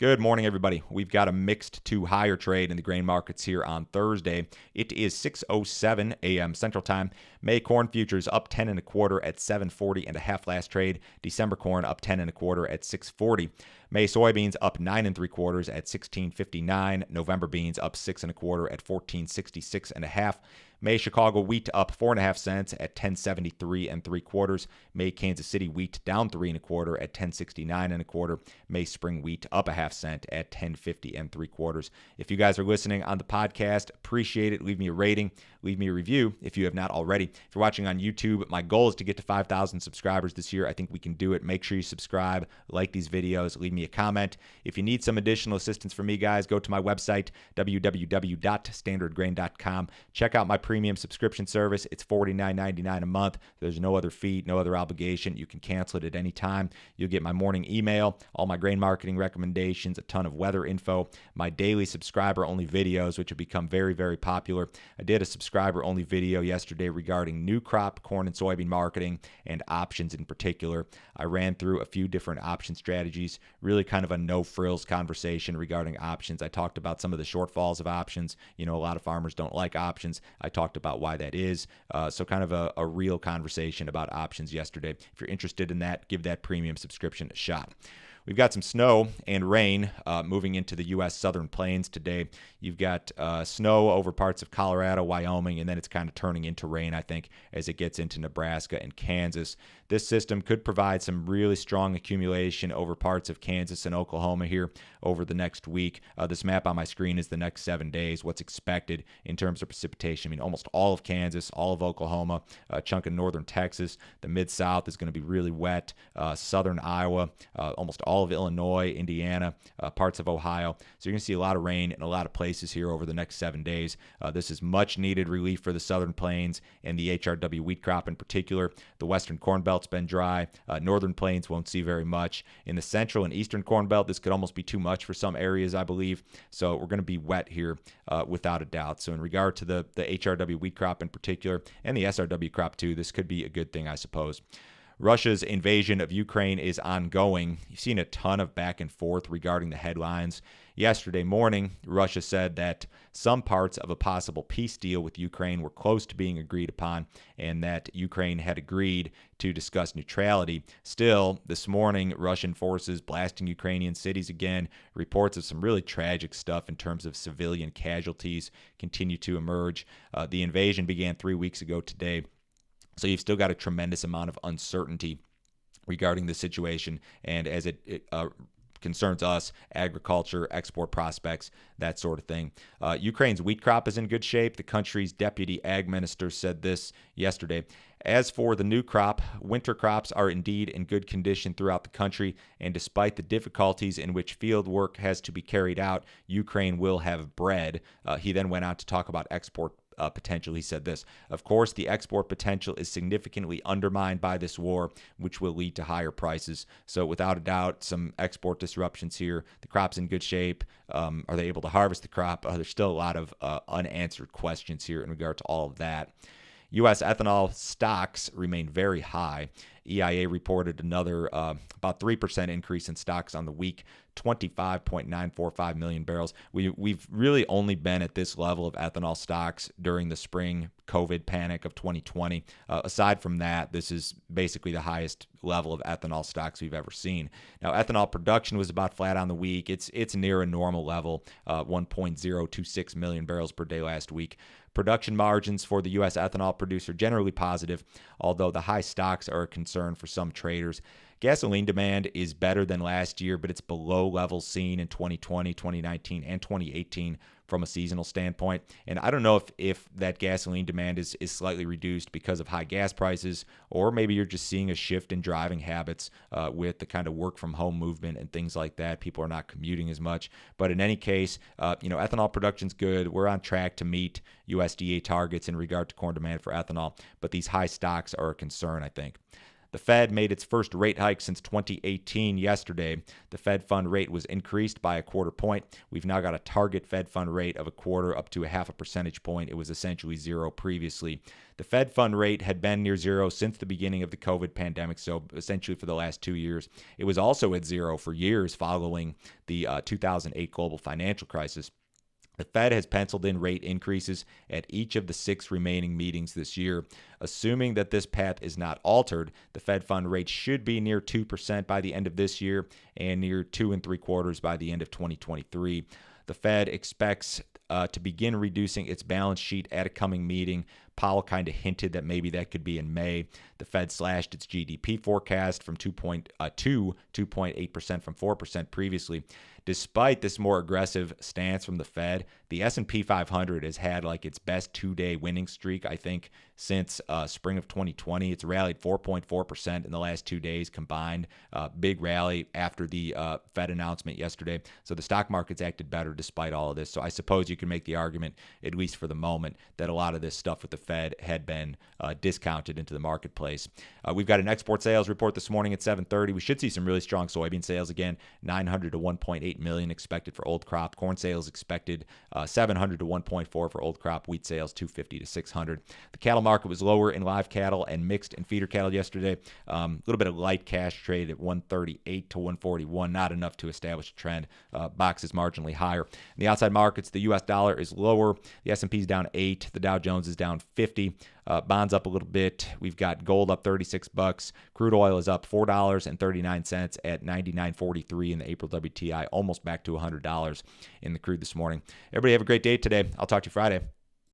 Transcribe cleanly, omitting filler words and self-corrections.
Good morning, everybody. We've got a mixed to higher trade in the grain markets here on Thursday. It is 6:07 a.m. Central Time. May corn futures up 10 and a quarter at 740 and a half last trade. December corn up 10 and a quarter at 640. May soybeans up 9 and 3/4 at 1659. November beans up 6 and a quarter at 1466 and a half. May Chicago wheat up 4.5 cents at 1073 and 3/4. May Kansas City wheat down 3 and a quarter at 1069 and a quarter. May spring wheat up a half cent at 1050 and 3/4. If you guys are listening on the podcast, appreciate it. Leave me a rating, leave me a review if you have not already. If you're watching on YouTube, my goal is to get to 5,000 subscribers this year. I think we can do it. Make sure you subscribe, like these videos, leave me a comment. If you need some additional assistance from me, guys, go to my website, www.standardgrain.com. Check out my premium subscription service. It's $49.99 a month. There's no other fee, no other obligation. You can cancel it at any time. You'll get my morning email, all my grain marketing recommendations, a ton of weather info, my daily subscriber-only videos, which have become very, very popular. I did a subscriber-only video yesterday regarding new crop corn and soybean marketing and options in particular. I ran through a few different option strategies, really kind of a no-frills conversation regarding options. I talked about some of the shortfalls of options. You know, a lot of farmers don't like options. I talked about why that is. So kind of a real conversation about options yesterday. If you're interested in that, give that premium subscription a shot. We've got some snow and rain moving into the U.S. southern plains today. You've got snow over parts of Colorado, Wyoming, and then it's kind of turning into rain, I think, as it gets into Nebraska and Kansas. This system could provide some really strong accumulation over parts of Kansas and Oklahoma here over the next week. This map on my screen is the next 7 days, what's expected in terms of precipitation. I mean, almost all of Kansas, all of Oklahoma, a chunk of northern Texas. The Mid-South is going to be really wet. Southern Iowa, almost all of Illinois, Indiana, parts of Ohio. So you're going to see a lot of rain in a lot of places here over the next 7 days. This is much needed relief for the southern plains and the HRW wheat crop in particular. The western corn belt's been dry. Northern plains won't see very much. In the central and eastern corn belt, this could almost be too much for some areas, I believe. So we're going to be wet here without a doubt. So in regard to the HRW wheat crop in particular and the SRW crop too, this could be a good thing, I suppose. Russia's invasion of Ukraine is ongoing. You've seen a ton of back and forth regarding the headlines. Yesterday morning, Russia said that some parts of a possible peace deal with Ukraine were close to being agreed upon and that Ukraine had agreed to discuss neutrality. Still, this morning, Russian forces blasting Ukrainian cities again. Reports of some really tragic stuff in terms of civilian casualties continue to emerge. The invasion began 3 weeks ago today. So you've still got a tremendous amount of uncertainty regarding the situation, and as it concerns us, agriculture, export prospects, that sort of thing. Ukraine's wheat crop is in good shape. The country's deputy ag minister said this yesterday. As for the new crop, winter crops are indeed in good condition throughout the country, and despite the difficulties in which field work has to be carried out, Ukraine will have bread. He then went on to talk about export potential. He said this: of course, the export potential is significantly undermined by this war, which will lead to higher prices. So without a doubt, some export disruptions here. The crop's in good shape. Are they able to harvest the crop? There's still a lot of unanswered questions here in regard to all of that. U.S. ethanol stocks remain very high. EIA reported another about 3% increase in stocks on the week, 25.945 million barrels. We've really only been at this level of ethanol stocks during the spring COVID panic of 2020. Aside from that, this is basically the highest level of ethanol stocks we've ever seen. Now, ethanol production was about flat on the week. It's near a normal level, 1.026 million barrels per day last week. Production margins for the U.S. ethanol producer generally positive, although the high stocks are a concern for some traders. Gasoline demand is better than last year, but it's below levels seen in 2020, 2019, and 2018 from a seasonal standpoint. And I don't know if that gasoline demand is slightly reduced because of high gas prices, or maybe you're just seeing a shift in driving habits with the kind of work from home movement and things like that. People are not commuting as much. But in any case, ethanol production's good. We're on track to meet USDA targets in regard to corn demand for ethanol, but these high stocks are a concern, I think. The Fed made its first rate hike since 2018 yesterday. The Fed fund rate was increased by a quarter point. We've now got a target Fed fund rate of a quarter up to a half a percentage point. It was essentially zero previously. The Fed fund rate had been near zero since the beginning of the COVID pandemic, so essentially for the last 2 years. It was also at zero for years following the 2008 global financial crisis. The Fed has penciled in rate increases at each of the 6 remaining meetings this year. Assuming that this path is not altered, the Fed fund rate should be near 2% by the end of this year and near 2 3/4 by the end of 2023. The Fed expects to begin reducing its balance sheet at a coming meeting. Powell kind of hinted that maybe that could be in May. The Fed slashed its GDP forecast from 2.8% from 4% previously. Despite this more aggressive stance from the Fed, the S&P 500 has had like its best 2-day winning streak, I think, since spring of 2020. It's rallied 4.4% in the last 2 days combined. Big rally after the Fed announcement yesterday. So the stock market's acted better despite all of this. So I suppose you can make the argument, at least for the moment, that a lot of this stuff with the Fed had been discounted into the marketplace. We've got an export sales report this morning at 7:30. We should see some really strong soybean sales again. 900 to 1.8 million expected for old crop. Corn sales expected 700 to 1.4 for old crop. Wheat sales 250 to 600. The cattle market was lower in live cattle and mixed and feeder cattle yesterday. A little bit of light cash trade at 138 to 141. Not enough to establish a trend. Box is marginally higher. In the outside markets, the U.S. dollar is lower. The S&P is down 8. The Dow Jones is down 50. Bonds up a little bit. We've got gold up $36. Crude oil is up $4.39 at 99.43 in the April WTI, almost back to $100 in the crude this morning. Everybody have a great day today. I'll talk to you Friday.